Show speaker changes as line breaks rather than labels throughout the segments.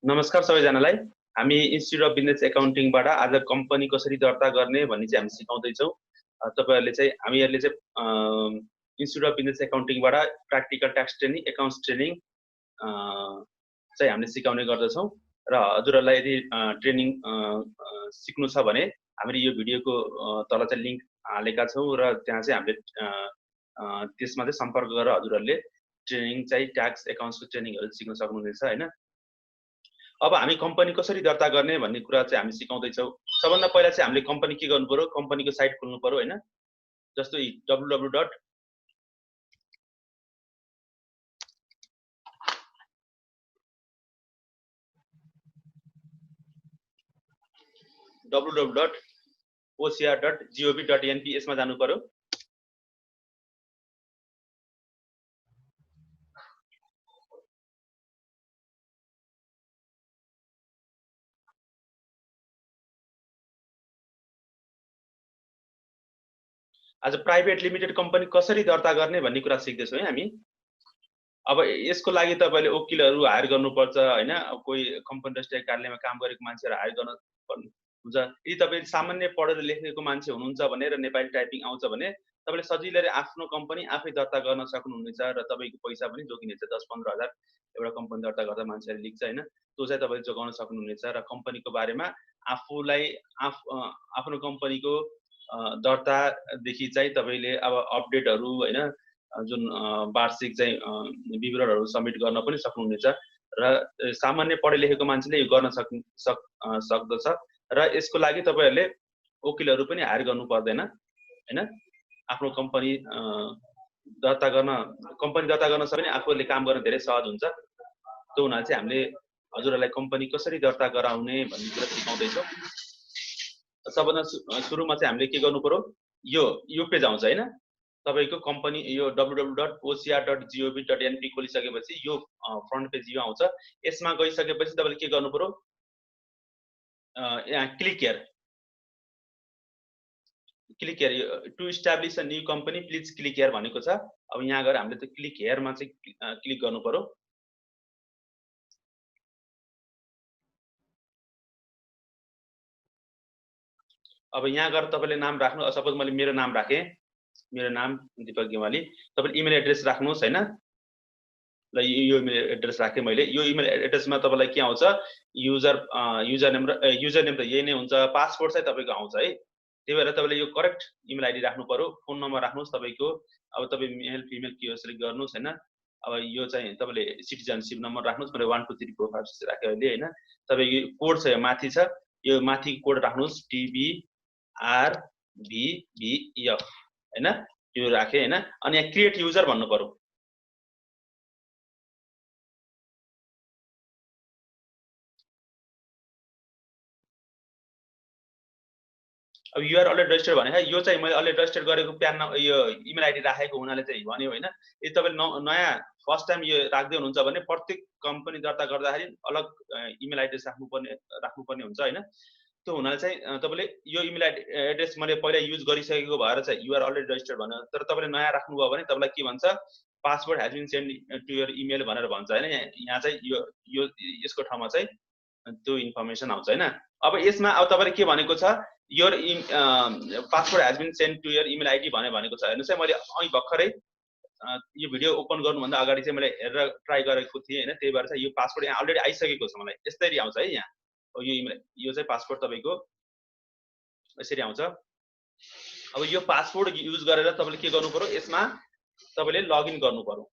नमस्कार सबैजनालाई। हामी इन्स्टिट्युट अफ बिजनेस एकाउन्टिङबाट आज कम्पनी कसरी दर्ता गर्ने भन्ने चाहिँ हामी सिकाउँदैछौँ। हामीहरूले चाहिँ इन्स्टिट्युट अफ बिजनेस एकाउन्टिङबाट practical tax training, accounts training चाहिँ हामीले सिकाउने गर्दछौँ। र हजुरहरूलाई यदि ट्रेनिङ सिक्नु छ भने हामीले यो भिडियोको तल चाहिँ लिङ्क हालेका छौँ र त्यहाँ चाहिँ हामीले त्यसमा चाहिँ सम्पर्क गरेर हजुरहरूले ट्रेनिङ चाहिँ ट्याक्स एकाउन्ट्सको ट्रेनिङहरू सिक्न सक्नुहुनेछ होइन। अब हामी कम्पनी कसरी दर्ता गर्ने भन्ने कुरा चाहिँ हामी सिकाउँदैछौँ। सबभन्दा पहिला चाहिँ हामीले कम्पनी के गर्नु पर्यो, कम्पनीको साइट खोल्नु पर्यो होइन। जस्तो www.ocr.gov.np यसमा जानु पर्यो। आज प्राइभेट लिमिटेड कम्पनी कसरी दर्ता गर्ने भन्ने कुरा सिक्दैछौँ है हामी। अब यसको लागि तपाईँले वकिलहरू हायर गर्नुपर्छ होइन। कोही कम्पनी रजिस्ट्रार कार्यालयमा काम गरेको मान्छेहरू हायर गर्न हुन्छ। यदि तपाईँ सामान्य पढेर लेखेको मान्छे हुनुहुन्छ भने र नेपाली टाइपिङ आउँछ भने तपाईँले सजिलै आफ्नो कम्पनी आफै दर्ता गर्न सक्नुहुनेछ र तपाईँको पैसा पनि जोगिनेछ। 10-15 हजार एउटा कम्पनी दर्ता गर्दा मान्छेले लिन्छ होइन, त्यो चाहिँ तपाईँले जोगाउन सक्नुहुनेछ। र कम्पनीको बारेमा आफूलाई आफ्नो कम्पनीको दर्तादेखि चाहिँ तपाईँले अब अपडेटहरू होइन, जुन वार्षिक चाहिँ विवरणहरू सब्मिट गर्न पनि सक्नुहुनेछ। र सामान्य पढे लेखेको मान्छेले यो गर्न सक्दछ। र यसको लागि तपाईँहरूले वकिलहरू पनि हायर गर्नु पर्दैन होइन। आफ्नो कम्पनी दर्ता गर्न सक्यो भने आफूले काम गर्न धेरै सहज हुन्छ। त्यो हुनाले चाहिँ हामीले हजुरहरूलाई कम्पनी कसरी दर्ता गराउने भन्ने कुरा सिकाउँदैछौँ। सबभन्दा सुरुमा चाहिँ हामीले के गर्नु पर्यो, यो पेज आउँछ होइन तपाईँको कम्पनी, यो www.ocr.gov.np खोलिसकेपछि यो फ्रन्ट पेज यो आउँछ। यसमा गइसकेपछि तपाईँले के गर्नु पर्यो, यहाँ click here to establish a new company please click here भनेको छ। अब यहाँ गएर हामीले त्यो क्लिक हियरमा चाहिँ क्लिक गर्नु पर्यो। अब यहाँ गएर तपाईँले नाम राख्नु। सपोज मैले मेरो नाम राखेँ, मेरो नाम दीपक गेवाली। तपाईँले इमेल एड्रेस राख्नुहोस् होइन। ल यो इमेल एड्रेस राखेँ मैले। यो इमेल एड्रेसमा तपाईँलाई के आउँछ, युजर नेम त यही नै हुन्छ। पासवर्ड चाहिँ तपाईँको आउँछ है। त्यही भएर तपाईँले यो करेक्ट इमेल आइडी राख्नु पर्यो। फोन नम्बर राख्नुहोस् तपाईँको। अब तपाईँ मेल फिमेल के हो यसरी गर्नुहोस् होइन। अब यो चाहिँ तपाईँले सिटिजनसिप नम्बर राख्नुहोस्। मैले 1 2 3 4 5 6 राखेँ अहिले होइन। तपाईँको कोड छ, यो माथि छ, यो माथि कोड राख्नुहोस् TBRBBF होइन। यो राखेँ होइन। अनि यहाँ क्रिएट युजर भन्नु पर्यो। अब युआर अलरेडी रजिस्टर्ड भने यो चाहिँ मैले अलरेडी रजिस्टर गरेको प्यान यो इमेल आइडी राखेको हुनाले चाहिँ भन्यो होइन। यदि तपाईँले नयाँ फर्स्ट टाइम यो राख्दै हुनुहुन्छ भने प्रत्येक कम्पनी दर्ता गर्दाखेरि अलग इमेल एड्रेस राख्नुपर्ने हुन्छ होइन। त्यो हुनाले चाहिँ तपाईँले यो इमेल एड्रेस मैले पहिला युज गरिसकेको भएर चाहिँ युआर अलरेडी रजिस्टर्ड भन्यो। तर तपाईँले नयाँ राख्नुभयो भने तपाईँलाई के भन्छ, password has been send to your email भनेर भन्छ होइन। यहाँ चाहिँ यो यसको ठाउँमा चाहिँ त्यो इन्फर्मेसन आउँछ होइन। अब यसमा अब तपाईँले के भनेको छ, your password has been send to your email ID भनेको छ। हेर्नुहोस् है, मैले अहिले भर्खरै यो भिडियो ओपन गर्नुभन्दा अगाडि चाहिँ मैले हेरेर ट्राई गरेको थिएँ होइन। त्यही भएर चाहिँ यो पासवर्ड यहाँ अलरेडी आइसकेको छ मलाई। यस्तरी आउँछ है यहाँ। यो चाहिँ पासवर्ड तपाईँको यसरी आउँछ। अब यो पासवर्ड युज गरेर तपाईँले के गर्नु पर्यो, यसमा तपाईँले लगइन गर्नु पर्यो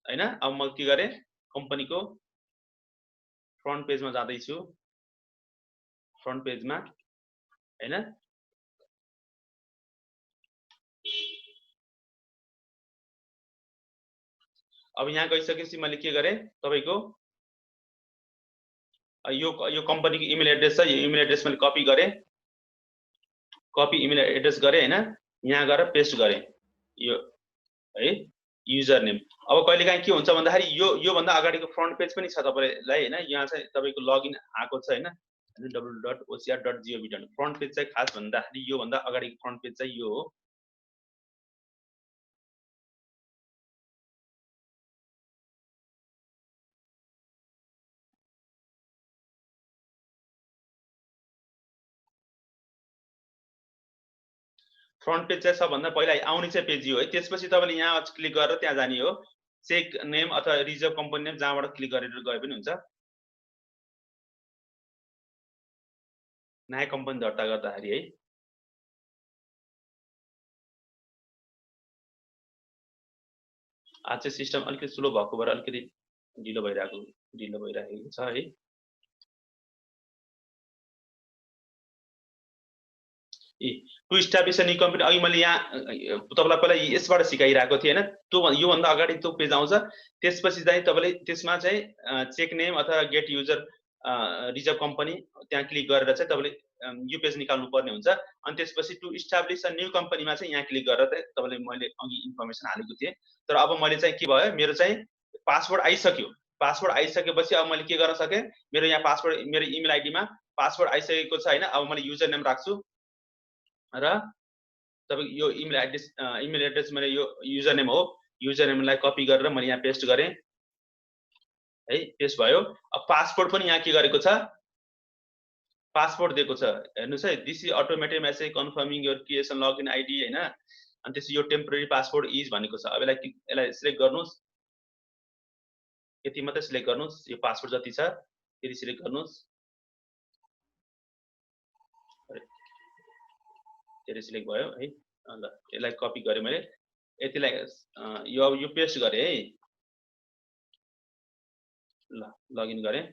होइन। अब म के गरेँ, कम्पनीको फ्रन्ट पेजमा जाँदैछु। फ्रन्ट पेजमा होइन, अब यहाँ गइसकेपछि मैले के गरेँ, तपाईँको यो कम्पनीको इमेल एड्रेस छ। यो इमेल एड्रेस मैले कपी गरेँ, कपी इमेल एड्रेस गरेँ होइन। यहाँ गएर पेस्ट गरेँ यो है, युजर नेम। अब कहिलेकाहीँ के हुन्छ भन्दाखेरि योभन्दा अगाडिको फ्रन्ट पेज पनि छ तपाईँलाई होइन। यहाँ चाहिँ तपाईँको लगइन आएको छ होइन, www.ocr.gov.np। फ्रन्ट पेज चाहिँ खास भन्दाखेरि योभन्दा अगाडिको फ्रन्ट पेज चाहिँ यो हो। फ्रन्ट पेज चाहिँ सबभन्दा पहिला आउने चाहिँ पेज हो है। त्यसपछि तपाईँले यहाँ क्लिक गरेर त्यहाँ जाने हो, चेक नेम अथवा रिजर्भ कम्पनी नेम, जहाँबाट क्लिक गरेर गए पनि हुन्छ। नयाँ कम्पनी दर्ता गर्दाखेरि है। आज चाहिँ सिस्टम अलिकति स्लो भएको भएर अलिकति ढिलो भइरहेको छ है। टु इस्टाब्लिस न्यू कम्पनी, अघि मैले यहाँ तपाईँलाई पहिला यसबाट सिकाइरहेको थिएँ होइन, त्यो योभन्दा अगाडि त्यो पेज आउँछ। त्यसपछि चाहिँ तपाईँले त्यसमा चाहिँ चेक नेम अथवा गेट युजर रिजर्भ कम्पनी त्यहाँ क्लिक गरेर चाहिँ तपाईँले यो पेज निकाल्नु पर्ने हुन्छ। अनि त्यसपछि टु इस्टाब्लिस न्यू कम्पनीमा चाहिँ यहाँ क्लिक गरेर चाहिँ तपाईँले मैले अघि इन्फर्मेसन हालेको थिएँ। तर अब मैले चाहिँ के भयो, मेरो चाहिँ पासवर्ड आइसक्यो। पासवर्ड आइसकेपछि अब मैले के गर्न सकेँ, मेरो यहाँ पासवर्ड, मेरो इमेल आइडीमा पासवर्ड आइसकेको छ होइन। अब मैले युजर नेम राख्छु र तपाईँको यो इमेल एड्रेस मेरो यो युजर नेम हो। युजर नेमलाई कपी गरेर मैले यहाँ पेस्ट गरेँ है, पेस्ट भयो। अब पासपोर्ट पनि यहाँ के गरेको छ, पासपोर्ट दिएको छ हेर्नुस् है। This is automated message conforming your creation login ID होइन। अनि त्यसपछि यो टेम्पोरेरी पासपोर्ट इज भनेको छ। अब यसलाई सिलेक्ट गर्नुहोस्, यति मात्रै सिलेक्ट गर्नुहोस्। यो पासपोर्ट जति छ त्यति सिलेक्ट गर्नुहोस्, त्यति सिलेक्ट भयो है। ल यसलाई कपी गरेँ मैले, यतिलाई यो पेस्ट गरेँ है। ल लगइन गरेँ।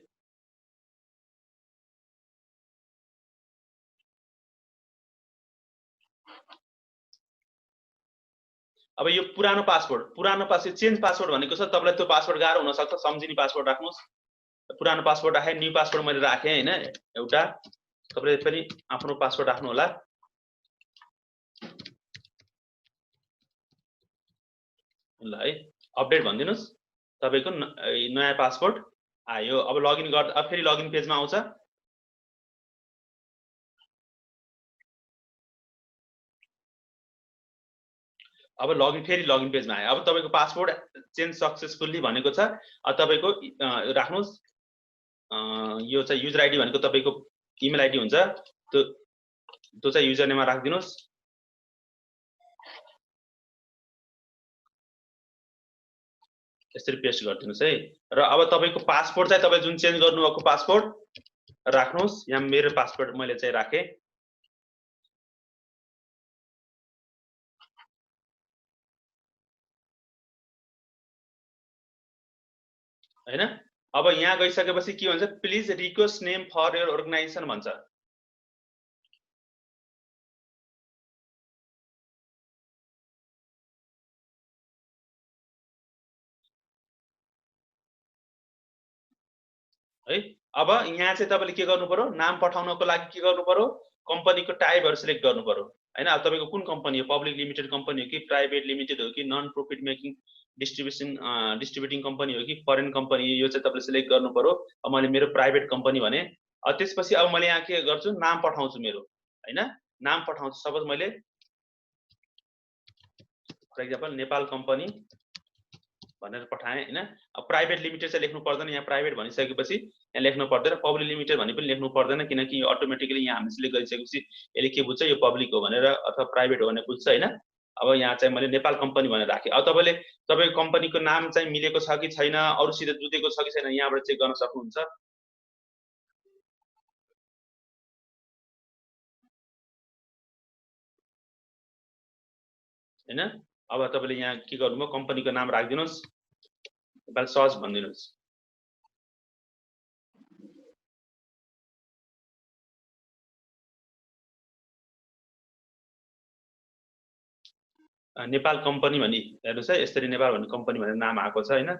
अब यो पुरानो पासवर्ड चेन्ज पासवर्ड भनेको छ। तपाईँलाई त्यो पासवर्ड गाह्रो हुनसक्छ, सम्झिने पासवर्ड राख्नुहोस्। पुरानो पासवर्ड राखेँ, न्यू पासवर्ड मैले राखेँ होइन एउटा। तपाईँले पनि आफ्नो पासवर्ड राख्नु होला। ल है, अपडेट भनिदिनुहोस्, तपाईँको नयाँ पासवर्ड आयो। अब लगइन गर्दा अब फेरि लगइन पेजमा आउँछ। अब फेरि लगइन पेजमा आयो। अब तपाईँको पासवर्ड चेन्ज सक्सेसफुल्ली भनेको छ। अब तपाईँको राख्नुहोस्, यो चाहिँ युजर आइडी भनेको तपाईँको इमेल आइडी हुन्छ, त्यो चाहिँ युजर नेममा राखिदिनुहोस्। यसरी पेस्ट गरिदिनुहोस् है। र अब तपाईँको पासपोर्ट चाहिँ तपाईँ जुन चेन्ज गर्नुभएको पासपोर्ट राख्नुहोस्। यहाँ मेरो पासपोर्ट मैले चाहिँ राखेँ होइन। अब यहाँ गइसकेपछि के भन्छ, please request name for your organisation भन्छ है। अब यहाँ चाहिँ तपाईँले के गर्नु पर्यो, नाम पठाउनको लागि के गर्नु पर्यो, कम्पनीको टाइपहरू सिलेक्ट गर्नु पर्यो होइन। अब तपाईँको कुन कम्पनी हो, पब्लिक लिमिटेड कम्पनी हो कि प्राइभेट लिमिटेड हो कि non profit making distributing company हो कि फरेन कम्पनी, यो चाहिँ तपाईँले सिलेक्ट गर्नु पर्यो। अब मैले मेरो प्राइभेट कम्पनी भने। त्यसपछि अब मैले यहाँ के गर्छु, नाम पठाउँछु मेरो होइन, नाम पठाउँछु। सपोज मैले फर इक्जाम्पल नेपाल कम्पनी भनेर पठाएँ होइन। अब प्राइभेट लिमिटेड चाहिँ लेख्नु पर्दैन, यहाँ प्राइभेट भनिसकेपछि यहाँ लेख्नु पर्दैन। पब्लिक लिमिटेड भने पनि लेख्नु पर्दैन, किनकि यो अटोमेटिकली यहाँ हामीले सिलेक्ट गरिसकेपछि यसले के बुझ्छ, यो पब्लिक हो भनेर अथवा प्राइभेट हो भनेर बुझ्छ होइन। अब यहाँ चाहिँ मैले नेपाल कम्पनी भनेर राखेँ। अब तपाईँले तपाईँको कम्पनीको नाम चाहिँ मिलेको छ कि छैन, अरूसित जुटेको छ कि छैन, यहाँबाट चेक गर्न सक्नुहुन्छ होइन। अब तपाईँले यहाँ के गर्नुभयो, कम्पनीको नाम राखिदिनुहोस्, नेपाल सर्च भनिदिनुहोस्। नेपाल कम्पनी भनी हेर्नुहोस् है, यसरी नेपाल भन्ने कम्पनी भनेर नाम आएको छ होइन।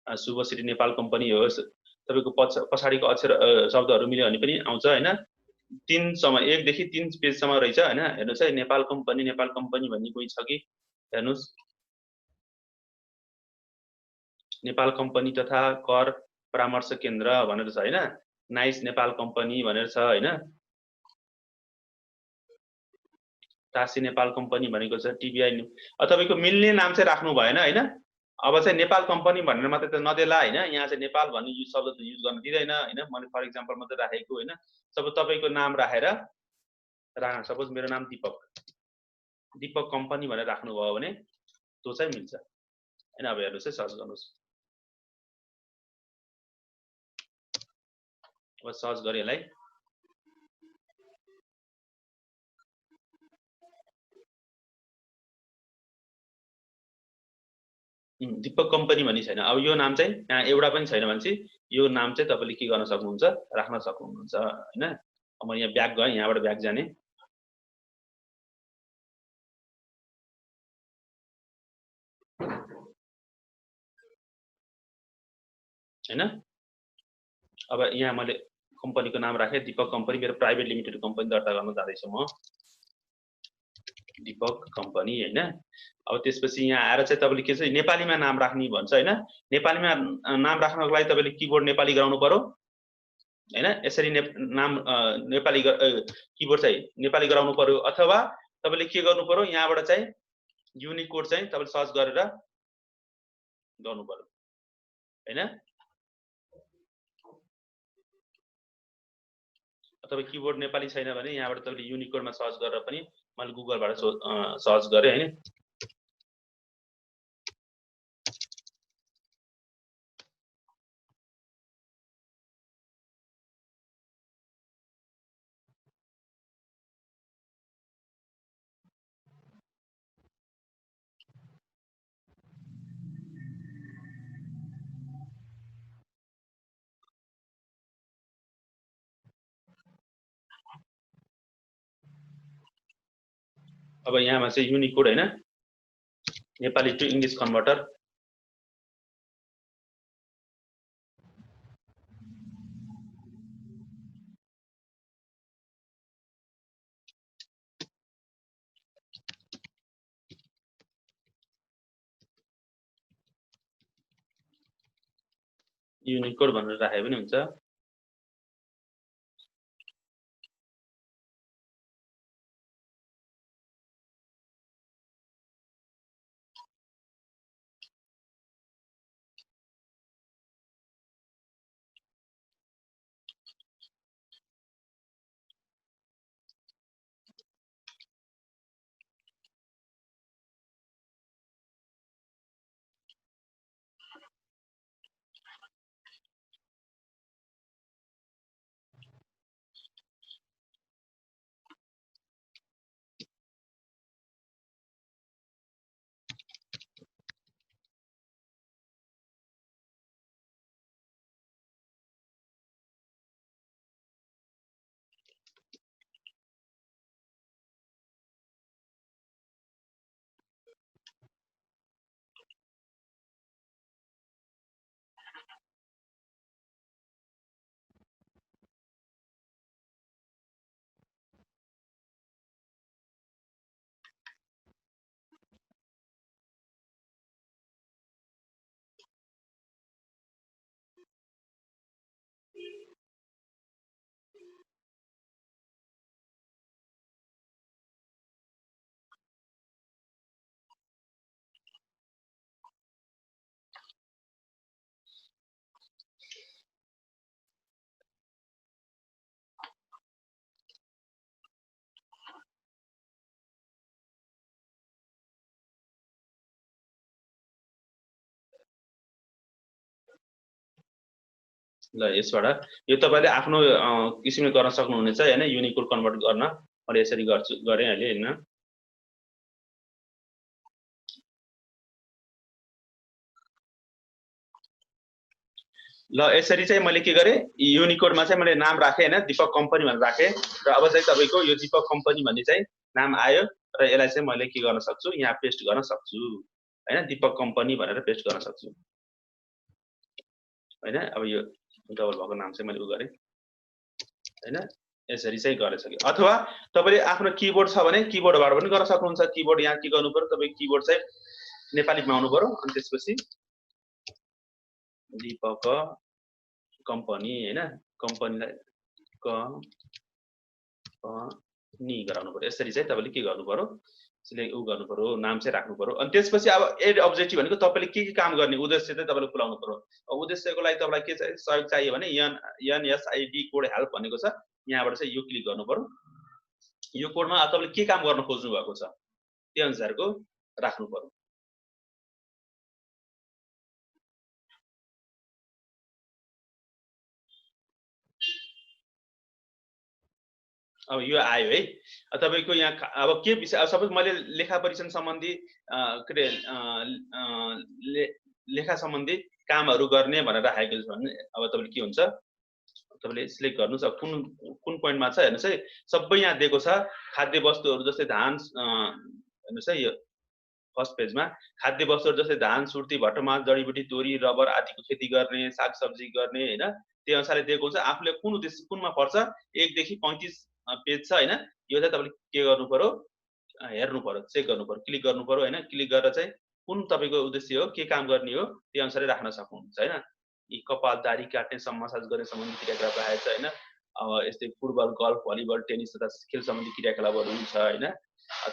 शुभश्री नेपाल कम्पनी हो। तपाईँको पछाडिको अक्षर शब्दहरू मिल्यो भने पनि आउँछ होइन। 1 देखि 3 पेजसम्म रहेछ होइन। हेर्नुहोस् है, नेपाल कम्पनी भन्ने कोही छ कि हेर्नुहोस्, नेपाल कम्पनी तथा कर परामर्श केन्द्र भनेर छ होइन। नाइस नेपाल कम्पनी भनेर छ होइन। टासी नेपाल कम्पनी भनेको छ, टिबिआई। तपाईँको मिल्ने नाम चाहिँ राख्नु भएन होइन। अब चाहिँ नेपाल कम्पनी भनेर मात्रै त नदेला होइन। यहाँ चाहिँ नेपाल भन्ने शब्द युज गर्न दिँदैन होइन। मैले फर इक्जाम्पल मात्रै राखेको होइन। सपोज तपाईँको नाम राखेर सपोज मेरो नाम दिपक दीपक कम्पनी भनेर राख्नुभयो भने त्यो चाहिँ मिल्छ हैन। अब हेर्नुहोस् है, सर्च गर्नुहोस्। अब सर्च गरे यसलाई। दीपक कम्पनी भन्ने छैन। अब यो नाम चाहिँ यहाँ एउटा पनि छैन भने चाहिँ यो नाम चाहिँ तपाईँले के गर्न सक्नुहुन्छ, राख्न सक्नुहुन्छ हैन। अब म यहाँ ब्याक गएँ, यहाँबाट ब्याक जाने। हैन। अब यहाँ मैले कम्पनीको नाम राखेँ दीपक कम्पनी, मेरो प्राइभेट लिमिटेड कम्पनी दर्ता गर्न जाँदैछु म, दीपक कम्पनी हैन। अब त्यसपछि यहाँ आएर चाहिँ तपाईँले के चाहिँ नेपालीमा नाम राख्ने भन्छ हैन। नेपालीमा नाम राख्नको लागि तपाईँले किबोर्ड नेपाली गराउनु पर्यो हैन। यसरी नाम नेपाली किबोर्ड चाहिँ नेपाली गराउनु पर्यो, अथवा तपाईँले के गर्नु पर्यो, यहाँबाट चाहिँ युनिकोड चाहिँ तपाईँले सर्च गरेर गर्नु पर्यो हैन। अथवा किबोर्ड नेपाली छैन भने यहाँबाट तपाईँले युनिकोडमा सर्च गरेर पनि, मैले गुगलबाट सर्च गरेँ हैन। अब यहाँमा चाहिँ युनिकोड हैन, Nepali to English converter. Unicode भनेर राखे पनि हुन्छ। ल यसबाट यो तपाईले आफ्नो किसिमले गर्न सक्नुहुनेछ हैन। युनिकोड कन्भर्ट गर्न मैले यसरी गर्छु गरे अहिले हैन। ल यसरी चाहिँ मैले के गरे, युनिकोडमा चाहिँ मैले नाम राखे हैन, दीपक कम्पनी भनेर राखे। र अब चाहिँ तपाईको यो दीपक कम्पनी भन्ने चाहिँ नाम आयो र यसलाई चाहिँ मैले के गर्न सक्छु, यहाँ पेस्ट गर्न सक्छु हैन। दीपक कम्पनी भनेर पेस्ट गर्न सक्छु हैन। अब यो डबल भएको नाम चाहिँ मैले उ गरे हैन। यसरी चाहिँ गर्न सके। अथवा तपाईले आफ्नो किबोर्ड छ भने किबोर्डबाट पनि गर्न सक्नुहुन्छ। किबोर्ड यहाँ के गर्नु पर्यो, तपाईको किबोर्ड चाहिँ नेपालीमा आउनु पर्यो। अनि त्यसपछि दीपक कम्पनी हैन, कम्पनीलाई कम्पनी गराउनु पर्यो। यसरी चाहिँ तपाईले के गर्नु पर्यो, सिलेक्ट उ गर्नु पर्यो, नाम चाहिँ राख्नु पर्यो। अनि त्यसपछि अब एड अब्जेक्टिभ भनेको तपाईले के काम गर्ने उद्देश्य चाहिँ तपाईले खुलाउनु पर्यो। उद्देश्यको लागि तपाईलाई के चाहिँ सहयोग चाहियो भने NSID कोड हेल्प भनेको छ, यहाँबाट चाहिँ यो क्लिक गर्नु पर्यो। यो कोडमा तपाईले के काम गर्न खोज्नु भएको छ त्यो अनुसारको राख्नु पर्यो। अब यो आयो है। तपाईको यहाँ अब के विषय, अब सबै मैले लेखा परीक्षण सम्बन्धी के अरे लेखा सम्बन्धी कामहरू गर्ने भनेर राखेको छु भने अब तपाईँले के हुन्छ, तपाईँले सिलेक्ट गर्नुहोस् अब कुन पोइन्टमा छ हेर्नुहोस् है। सबै यहाँ दिएको छ। खाद्य वस्तुहरू जस्तै धान, हेर्नुहोस् है यो फर्स्ट पेजमा खाद्य वस्तुहरू जस्तै धान, सुर्ती, भट्टमास, जडीबुटी, तोरी, रबर आदिको खेती गर्ने, सागसब्जी गर्ने होइन, त्यो अनुसारले दिएको हुन्छ। आफूले कुन उद्देश्य कुनमा पर्छ 1 देखि 35 पेज छ होइन। यो चाहिँ तपाईँले के गर्नु पर्यो, हेर्नु पर्यो, चेक गर्नु पर्यो, क्लिक गर्नु पर्यो होइन। क्लिक गरेर चाहिँ कुन तपाईँको उद्देश्य हो, के काम गर्ने हो, त्यो अनुसारले राख्न सक्नुहुन्छ होइन। यी कपाल, दाढी काट्ने, मसाज गर्ने सम्बन्धी क्रियाकलाप राखेको छ होइन। अब यस्तै फुटबल, गल्फ, भलिबल, टेनिस तथा खेल सम्बन्धी क्रियाकलापहरू छ होइन।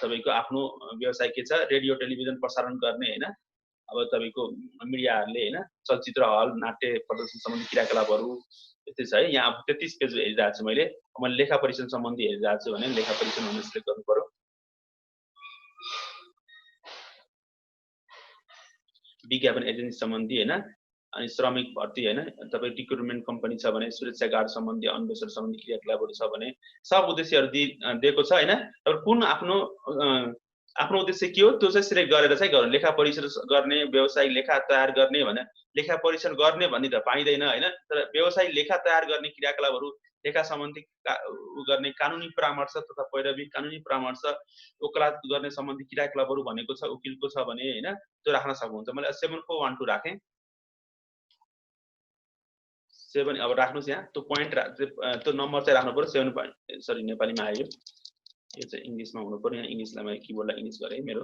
तपाईँको आफ्नो व्यवसाय के छ, रेडियो टेलिभिजन प्रसारण गर्ने होइन। अब तपाईँको मिडियाहरूले होइन, चलचित्र हल, नाट्य प्रदर्शन सम्बन्धी क्रियाकलापहरू यस्तै छ है। यहाँ अब 33 पेज हेरिरहेको छु मैले लेखा परीक्षण सम्बन्धी हेरिरहेको छु भने लेखा परीक्षण भनेर सिलेक्ट गर्नु पर्यो। विज्ञापन एजेन्सी सम्बन्धी होइन, अनि श्रमिक भर्ती होइन, तपाईँ रिक्रुटमेन्ट कम्पनी छ भने सुरक्षा गार्ड सम्बन्धी, अन्वेषण सम्बन्धी क्रियाकलापहरू छ भने सब उद्देश्यहरू दिएको छ होइन। तर कुन आफ्नो उद्देश्य के हो त्यो चाहिँ सिलेक्ट गरेर चाहिँ गर्नु। लेखा परीक्षण गर्ने, व्यवसायिक लेखा तयार गर्ने भने लेखा परीक्षण गर्ने भन्ने त पाइँदैन होइन। तर व्यवसायिक लेखा तयार गर्ने क्रियाकलापहरू, लेखा सम्बन्धी गर्ने, कानुनी परामर्श तथा पैरवी, कानुनी परामर्श, वकालत गर्ने सम्बन्धी क्रियाकलापहरू भनेको छ, उकिलको छ भने होइन, त्यो राख्न सक्नुहुन्छ। मैले 7412 राखेँ। 7 अब राख्नुहोस् यहाँ त्यो पोइन्ट त्यो नम्बर चाहिँ राख्नु पर्यो। 7 सरी नेपालीमा आयो, यो चाहिँ इङ्ग्लिसमा हुनु पर्यो। यहाँ इङ्ग्लिसलाई मैले किबोर्डलाई इङ्ग्लिस गरेँ मेरो।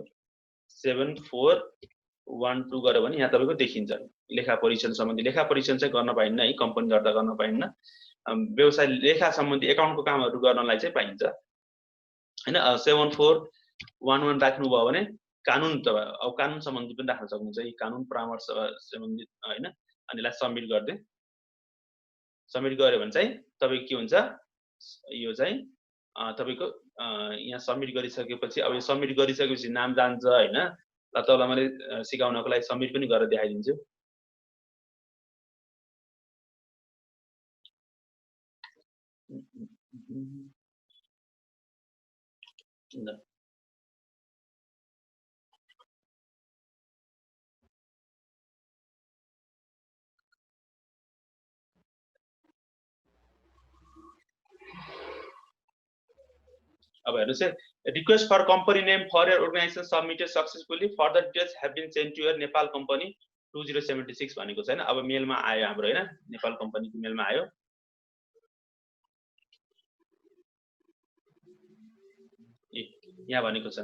7412 गऱ्यो भने यहाँ तपाईँको देखिन्छ लेखा परीक्षण सम्बन्धी। लेखा परीक्षण चाहिँ गर्न पाइन्न है, कम्पनी दर्ता गर्न पाइन्न। व्यवसाय लेखा सम्बन्धी एकाउन्टको कामहरू गर्नलाई चाहिँ पाइन्छ होइन। 7411 राख्नुभयो भने कानुन त अब कानुन सम्बन्धी पनि राख्न सक्नुहुन्छ। यी कानुन परामर्श सम्बन्धित होइन। अनि यसलाई सबमिट गरिदिए, सबमिट गऱ्यो भने चाहिँ तपाईँको के हुन्छ, यो चाहिँ तपाईँको यहाँ सबमिट गरिसकेपछि, अब यो सबमिट गरिसकेपछि नाम जान्छ होइन। ल तपाईँलाई मैले सिकाउनको लागि सबमिट पनि गरेर देखाइदिन्छु। अब हेर्नुहोस् है, request for company name for your organisation submitted successfully, further details have been send to your Nepal company 2076 भनेको छैन। अब मेलमा आयो हाम्रो होइन, नेपाल कम्पनीको मेलमा आयो। यहाँ भनेको छ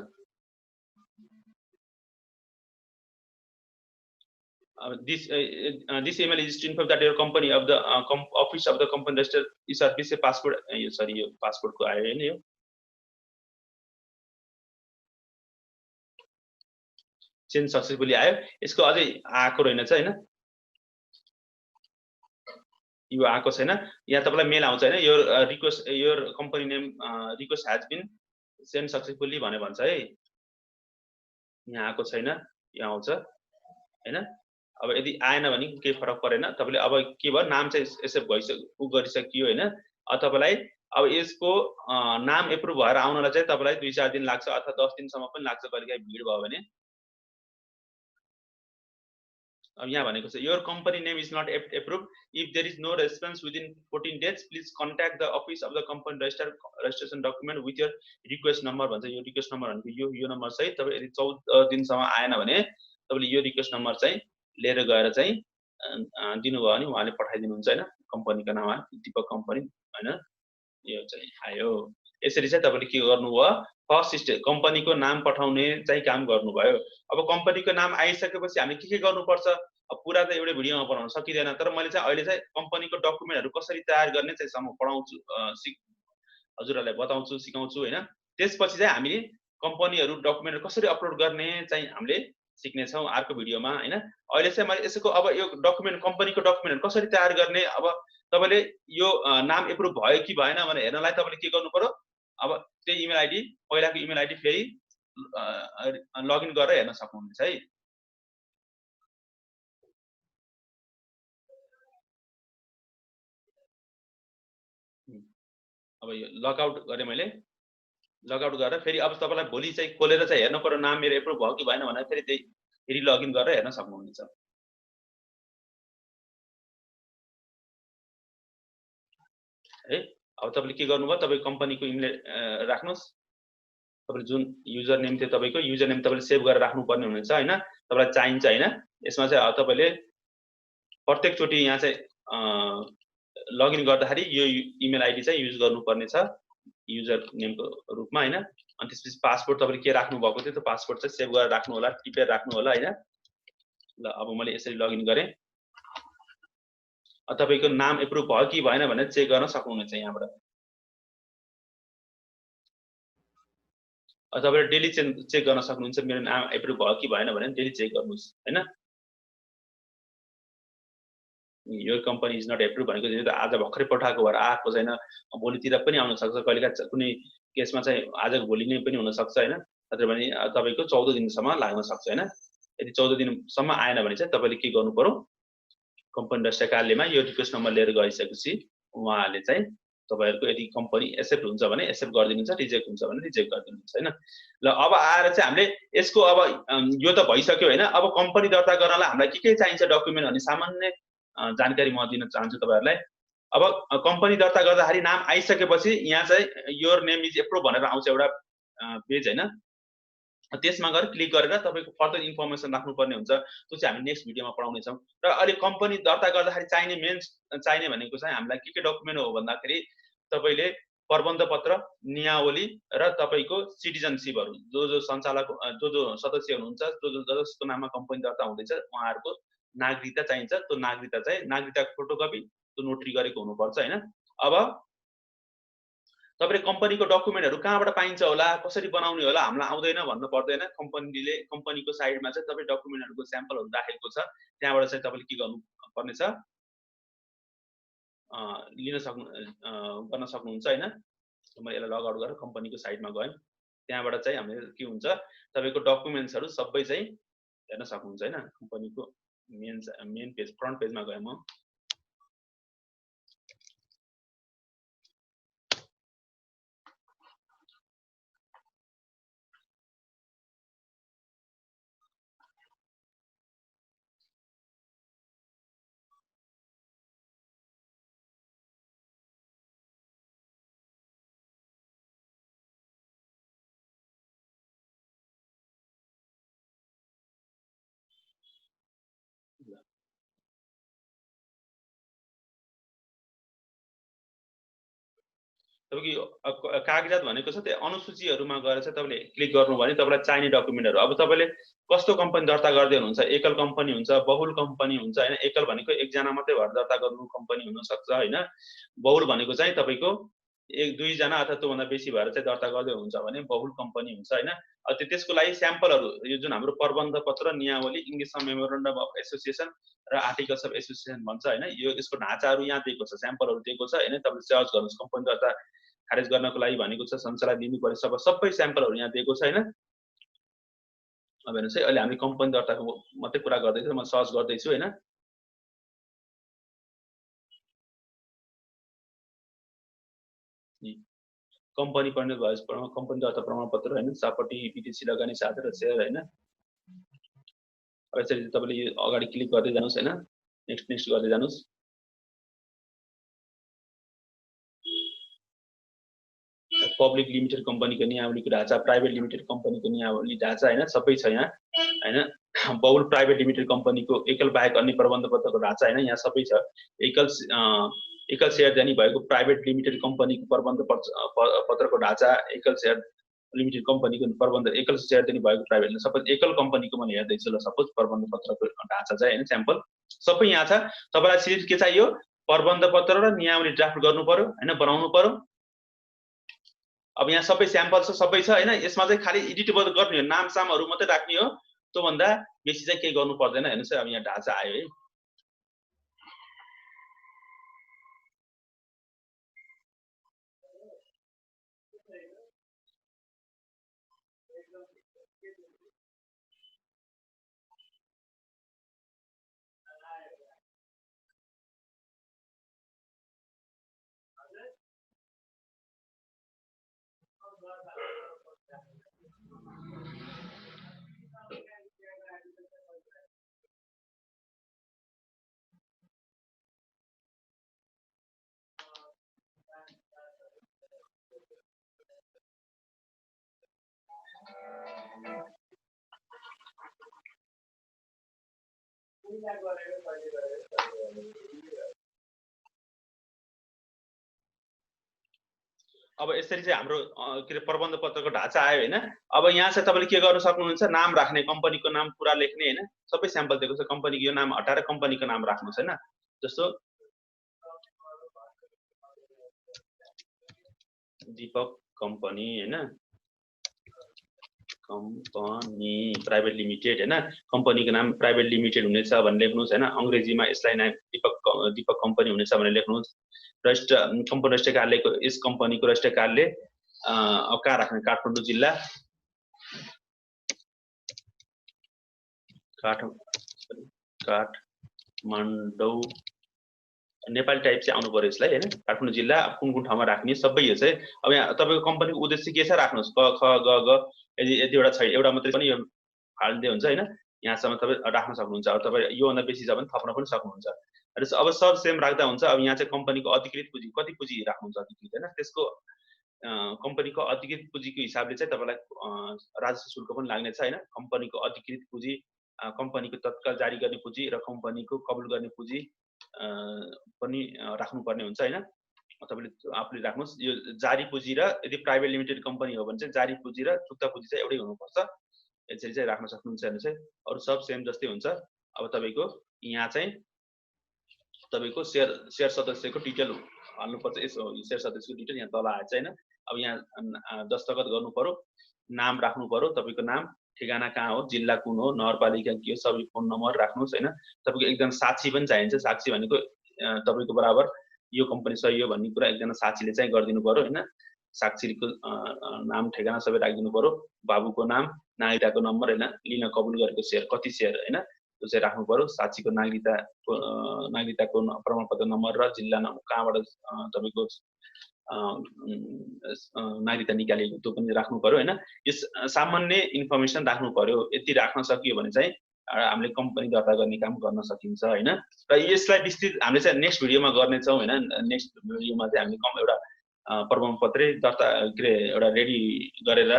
this email is to inform that your company of the office of the company registered is service passport यो सरी यो पासपोर्ट को आयो हैन। यो चेन्ज सक्सेसफुली आयो। यसको अझै आएको रहेनछ हैन, यो आएको छैन। यहाँ तपाईलाई मेल आउँछ हैन, यो request your company name request has been send successfully भने भन्छ है। यहाँ आएको छैन, यहाँ आउँछ हैन। अब यदि आएन भने केही फरक परेन। तपाईले अब के भयो, नाम चाहिँ एक्सेप्ट भइसक्यो गरिसकियो हैन। तपाईलाई अब यसको नाम एप्रुभ भएर आउनलाई चाहिँ तपाईलाई 2-4 दिन लाग्छ अथवा 10 दिनसम्म पनि लाग्छ कहिलेकाहीँ भिड भयो भने। अब यहाँ भनेको छ your company name is not approve if there is no response within 14 days please contact the office of the company registration document with your request number भन्छ। यो रिक्वेस्ट नम्बर भनेको यो नम्बर चाहिँ तपाईँ यदि 14 दिनसम्म आएन भने तपाईले यो रिक्वेस्ट नम्बर चाहिँ लिएर गएर चाहिँ दिनुभयो भने उहाँले पठाइदिनुहुन्छ हैन। कम्पनीको नाम दीपक कम्पनी हैन, यो चाहिँ आयो। यसरी चाहिँ तपाईले के गर्नुभयो, फर्स्ट स्टेप कम्पनीको नाम पठाउने चाहिँ काम गर्नुभयो। अब कम्पनीको नाम आइसकेपछि हामी के गर्नुपर्छ, अब पुरा त एउटै भिडियोमा बनाउन सकिदैन। तर मैले चाहिँ अहिले चाहिँ कम्पनीको डकुमेन्टहरु कसरी तयार गर्ने चाहिँ सम्म पढाउँछु, हजुरहरुलाई बताउँछु, सिकाउँछु हैन। त्यसपछि चाहिँ हामीले कम्पनीहरु डकुमेन्टहरु कसरी अपलोड गर्ने चाहिँ हामीले सिक्ने छौं अर्को भिडियोमा हैन। अहिले चाहिँ मैले यसको अब यो डकुमेन्ट कम्पनीको डकुमेन्टहरु कसरी तयार गर्ने, अब तपाईले यो नाम एप्रुभ भयो कि भएन भनेर हेर्नलाई तपाईले के गर्नु पर्यो, अब त्यही इमेल आइडी पहिलाको इमेल आइडी फेरि लगइन गरेर हेर्न सक्नुहुनेछ है। अब यो लगआउट गरेँ मैले। लगआउट गरेर फेरि अब तपाईँलाई भोलि चाहिँ खोलेर चाहिँ हेर्नु पर्यो नाम मेरो एप्रुभ भयो कि भएन भनेर फेरि त्यही फेरि लगइन गरेर हेर्न सक्नुहुनेछ। है अब तपाईँले के गर्नुभयो, तपाईँ कम्पनीको इमेल राख्नुहोस्। तपाईँले जुन युजर नेम थियो तपाईँको युजर नेम तपाईँले सेभ गरेर राख्नुपर्ने हुनेछ होइन। तपाईँलाई चाहिन्छ होइन। यसमा चाहिँ तपाईँले प्रत्येकचोटि यहाँ चाहिँ लगइन गर्दाखेरि यो इमेल आइडी चाहिँ युज गर्नुपर्ने छ युजर नेमको रूपमा होइन। अनि त्यसपछि पासवर्ड तपाईँले के राख्नु भएको थियो त्यो पासवर्ड चाहिँ सेभ गरेर राख्नु होला, टिपेर राख्नु होला होइन। ल अब मैले यसरी लगइन गरेँ। तपाईँको नाम एप्रुभ भयो कि भएन भनेर चेक गर्न सक्नुहुनेछ यहाँबाट। तपाईँले डेली चेक गर्न सक्नुहुन्छ मेरो नाम एप्रुभ भयो कि भएन भनेर डेली चेक गर्नुहोस् होइन। यो कम्पनी इज नट एप्रुभ भनेको चाहिँ आज भर्खरै पठाएको भएर आएको छैन, भोलितिर पनि आउन सक्छ, कहिलेकाहीँ कुनै केसमा चाहिँ आजको भोलि नै पनि हुनसक्छ होइन। अथवा भने तपाईँको 14 दिनसम्म लाग्न सक्छ होइन। यदि 14 दिनसम्म आएन भने चाहिँ तपाईँले के गर्नु पर्यो, कम्पनी राष्ट्रिय कार्यालयमा यो रिक्वेस्ट नम्बर लिएर गइसकेपछि उहाँहरूले चाहिँ तपाईँहरूको यदि कम्पनी एक्सेप्ट हुन्छ भने एक्सेप्ट गरिदिनुहुन्छ, रिजेक्ट हुन्छ भने रिजेक्ट गरिदिनुहुन्छ होइन। ल अब आएर चाहिँ हामीले यसको अब यो त भइसक्यो होइन। अब कम्पनी दर्ता गर्नलाई हामीलाई के चाहिन्छ डकुमेन्ट भन्ने सामान्य जानकारी म दिन चाहन्छु तपाईँहरूलाई। अब कम्पनी दर्ता गर्दाखेरि नाम आइसकेपछि यहाँ चाहिँ योर नेम इज एप्रुभ भनेर आउँछ एउटा पेज होइन। त्यसमा गएर क्लिक गरेर तपाईँको फर्दर इन्फर्मेसन राख्नुपर्ने हुन्छ। त्यो चाहिँ हामी नेक्स्ट भिडियोमा पढाउनेछौँ। र अहिले कम्पनी दर्ता गर्दाखेरि चाहिने भनेको चाहिँ हामीलाई के डकुमेन्ट हो भन्दाखेरि तपाईँले प्रबन्ध पत्र, नियावली र तपाईँको सिटिजनसिपहरू जो सञ्चालक जो सदस्य हुनुहुन्छ, जसको नाममा कम्पनी दर्ता हुँदैछ उहाँहरूको नागरिकता चाहिन्छ। त्यो नागरिकता चाहिँ नागरिकताको फोटोकपी त्यो नोटरी गरेको हुनुपर्छ होइन। अब तपाईँले कम्पनीको डकुमेन्टहरू कहाँबाट पाइन्छ होला, कसरी बनाउने होला, हामीलाई आउँदैन भन्नु पर्दैन। कम्पनीको साइडमा चाहिँ तपाईँ डकुमेन्टहरूको स्याम्पलहरू राखेको छ, त्यहाँबाट चाहिँ तपाईँले के गर्नु पर्नेछ लिन गर्न सक्नुहुन्छ होइन। मैले यसलाई लगआउट गरेर कम्पनीको साइडमा गएँ, त्यहाँबाट चाहिँ हामीले के हुन्छ तपाईँको डकुमेन्ट्सहरू सबै चाहिँ हेर्न सक्नुहुन्छ होइन। कम्पनीको मेन पेज फ्रन्ट पेजमा गएँ म। तपाईँको कागजात भनेको छ त्यो अनुसूचीहरूमा गएर चाहिँ तपाईँले क्लिक गर्नु भने तपाईँलाई चाहिने डकुमेन्टहरू। अब तपाईँले कस्तो कम्पनी दर्ता गर्दै हुनुहुन्छ, एकल कम्पनी हुन्छ, बहुल कम्पनी हुन्छ होइन। एकल भनेको एकजना मात्रै भएर दर्ता गर्नु कम्पनी हुनसक्छ होइन। बहुल भनेको चाहिँ तपाईँको एक दुईजना अथवा त्योभन्दा बेसी भएर चाहिँ दर्ता गर्दै हुन्छ भने बहुल कम्पनी हुन्छ होइन। त्यसको लागि स्याम्पलहरू यो जुन हाम्रो प्रबन्ध पत्र, नियावली, इङ्ग्लिसमा मेमोरेन्डम अफ एसोसिएसन र आर्टिकल्स अफ एसोसिएसन भन्छ होइन। यसको ढाँचाहरू यहाँ दिएको छ, स्याम्पलहरू दिएको छ होइन। तपाईँले सर्च गर्नुहोस् कम्पनी दर्ता खारेज गर्नको लागि भनेको छ, संसारलाई दिनु पर्यो सबै स्याम्पलहरू यहाँ दिएको छ होइन। अब हेर्नुहोस् है, अहिले हामी कम्पनी दर्ताको मात्रै कुरा गर्दैछौँ, म सर्च गर्दैछु होइन। कम्पनी परिणत भएपछि कम्पनी दर्ता प्रमाणपत्र होइन, सापट्टि विदेशी लगानी साथ र सेयर होइन। अब यसरी तपाईँले यो अगाडि क्लिक गर्दै जानुहोस् होइन, नेक्स्ट गर्दै जानुहोस्। पब्लिक लिमिटेड कम्पनीको नियावलीको ढाँचा, प्राइभेट लिमिटेड कम्पनीको नियावली ढाँचा होइन, सबै छ यहाँ होइन। बहुल प्राइभेट लिमिटेड कम्पनीको एकल बाहेक अन्य प्रबन्ध पत्रको ढाँचा होइन, यहाँ सबै छ। एकल सेयर जानी भएको प्राइभेट लिमिटेड कम्पनीको प्रबन्ध पत्रको ढाँचा, एकल सेयर लिमिटेड कम्पनीको प्रबन्ध, एकल सेयर जानी भएको प्राइभेट, सपोज एकल कम्पनीको मैले हेर्दैछु ल, सपोज प्रबन्ध पत्रको ढाँचा चाहिँ होइन, स्याम्पल सबै यहाँ छ। तपाईँलाई सिर्फ के चाहियो, प्रबन्ध पत्र र नियावली ड्राफ्ट गर्नु पर्यो होइन, बनाउनु पर्यो। अब यहाँ सबै स्याम्पल छ, सबै छ होइन। यसमा चाहिँ खालि एडिट गर्ने हो, नाम सामहरू मात्रै राख्ने हो, त्योभन्दा बेसी चाहिँ केही गर्नु पर्दैन। हेर्नुहोस् अब यहाँ ढाँचा आयो है। अब यसरी चाहिँ हाम्रो के अरे प्रबन्ध पत्रको ढाँचा आयो होइन। अब यहाँ चाहिँ तपाईँले के गर्नु सक्नुहुन्छ, नाम राख्ने, कम्पनीको नाम पुरा लेख्ने होइन। सबै स्याम्पल दिएको छ, कम्पनीको यो नाम हटाएर कम्पनीको नाम राख्नुहोस् होइन। जस्तो दीपक कम्पनी होइन, कम्पनी प्राइभेट लिमिटेड होइन, कम्पनीको नाम प्राइभेट लिमिटेड हुनेछ भनेर लेख्नुहोस् होइन। अङ्ग्रेजीमा यसलाई नाम दीपक कम्पनी हुनेछ भनेर लेख्नुहोस्। कम्पनी राष्ट्रिय कार्यालयको यस कम्पनीको राष्ट्रिय कार्यालय अब कहाँ राख्ने, काठमाडौँ जिल्ला, काठमाडौँ नेपाली टाइप चाहिँ आउनु पर्यो यसलाई होइन। काठमाडौँ जिल्ला कुन कुन ठाउँमा राख्ने सबै यो चाहिँ अब यहाँ तपाईँको कम्पनीको उद्देश्य के छ राख्नुहोस्, क ख ग ग। यदि एउटा छ एउटा मात्रै पनि यो फाल्दै हुन्छ होइन, यहाँसम्म तपाईँ राख्न सक्नुहुन्छ। अब तपाईँ योभन्दा बेसी छ भने थप्न पनि सक्नुहुन्छ। अब सब सेम राख्दा हुन्छ। अब यहाँ चाहिँ कम्पनीको अधिकृत पुँजी कति पुँजी राख्नुहुन्छ अधिकृत होइन, त्यसको कम्पनीको अधिकृत पुँजीको हिसाबले चाहिँ तपाईँलाई राजस्व शुल्क पनि लाग्नेछ होइन। कम्पनीको अधिकृत पुँजी, कम्पनीको तत्काल जारी गर्ने पुँजी र कम्पनीको कबुल गर्ने पुँजी पनि राख्नुपर्ने हुन्छ होइन। तपाईँले आफूले राख्नुहोस्। यो जारी पुँजी र यदि प्राइभेट लिमिटेड कम्पनी हो भने चाहिँ जारी पुँजी र चुक्ता पुँजी चाहिँ एउटै हुनुपर्छ। यसरी चाहिँ राख्न सक्नुहुन्छ हेर्नुहोस् है। अरू सब सेम जस्तै हुन्छ। अब तपाईँको यहाँ चाहिँ तपाईँको सेयर सदस्यको डिटेल हाल्नुपर्छ। यसो सेयर सदस्यको डिटेल यहाँ तल आएछ होइन। अब यहाँ दस्तखत गर्नु पर्यो, नाम राख्नु पर्यो, तपाईँको नाम, ठेगाना कहाँ हो, जिल्ला कुन हो, नगरपालिका के हो, सबै फोन नम्बर राख्नुहोस् होइन। तपाईँको एकजना साक्षी पनि चाहिन्छ। साक्षी भनेको तपाईँको बराबर यो कम्पनी सही हो भन्ने कुरा एकजना साक्षीले चाहिँ गरिदिनु पर्यो होइन। साक्षीको नाम ठेगाना सबै राखिदिनु पर्यो, बाबुको नाम, नागरिकताको नम्बर होइन, लिन कबुल गरेको सेयर कति सेयर होइन त्यो चाहिँ राख्नु पर्यो। साक्षीको नागरिकताको प्रमाणपत्र नम्बर र जिल्ला कहाँबाट तपाईँको नागरिकता निकालेको त्यो पनि राख्नु पर्यो होइन। यस सामान्य इन्फर्मेसन राख्नु पर्यो। यति राख्न सकियो भने चाहिँ हामीले कम्पनी दर्ता गर्ने काम गर्न सकिन्छ होइन। र यसलाई विस्तृत हामीले चाहिँ नेक्स्ट भिडियोमा गर्नेछौँ होइन। नेक्स्ट भिडियोमा चाहिँ हामीले एउटा प्रमाणपत्रै दर्ता के अरे एउटा रेडी गरेर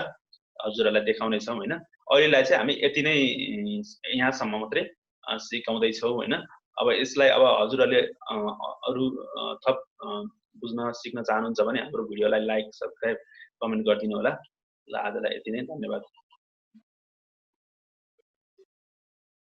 हजुरहरूलाई देखाउनेछौँ होइन। अहिलेलाई चाहिँ हामी यति नै यहाँसम्म मात्रै सिकाउँदैछौँ होइन। अब यसलाई अब हजुरहरूले अरू थप बुझ्न सिक्न चाहनुहुन्छ भने हाम्रो भिडियोलाई लाइक, सब्सक्राइब, कमेन्ट गरिदिनु होला। ल आजलाई यति नै, धन्यवाद।